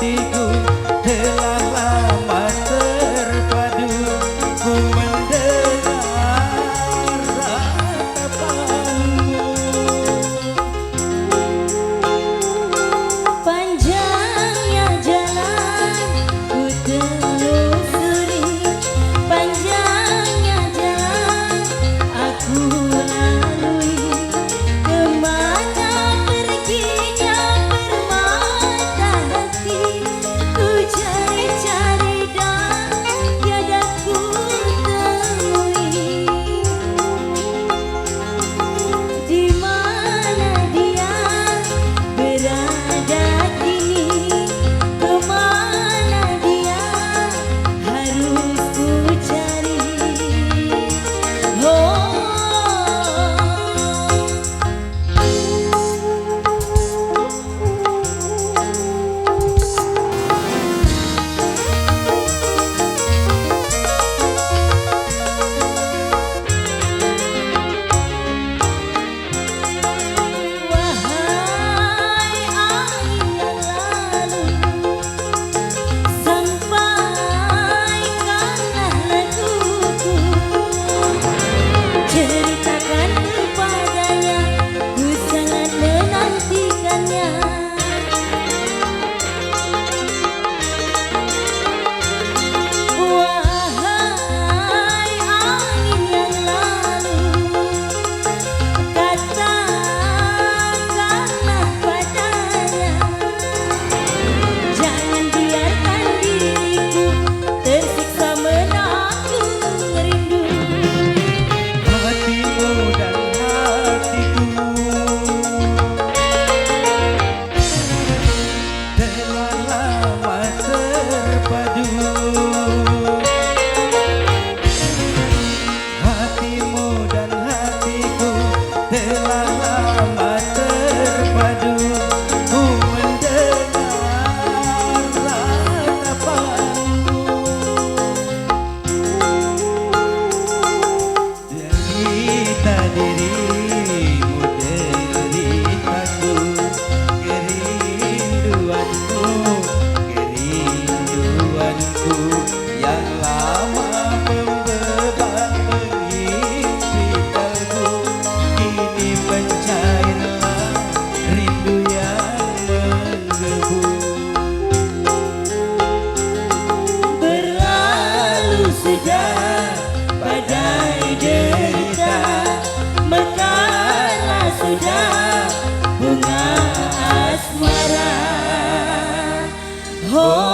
hatiku telah lama terpadu. Ku mendengar ratapanmu. Panjangnya jalan ku telusuri, panjangnya jalan aku lalui. Kemana perginya permata hati, ku cari-cari dan tiada ku temui. Di mana dia berada kini, kemana dia harus ku cari. Oh, wahai angin yang lalu, sampaikanlah laguku, ceritakan kepadanya, ku sangat menantikannya. Wahai angin yang lalu, katakanlah padanya, jangan biarkan diriku tersiksa menanggung rindu. Hatimu dan hatiku telah lama terpadu. Hatimu dan hatiku telah lama terpadu. Ku mendengar ratapanmu. Derita dirimu, deritaku, kerinduanku, kerinduanku yang lama membeban menghimpit kalbu. Kini mencairlah rindu yang menggebu. Berlalu sudah badai derita, mekarlah sudah bunga asmara. Oh,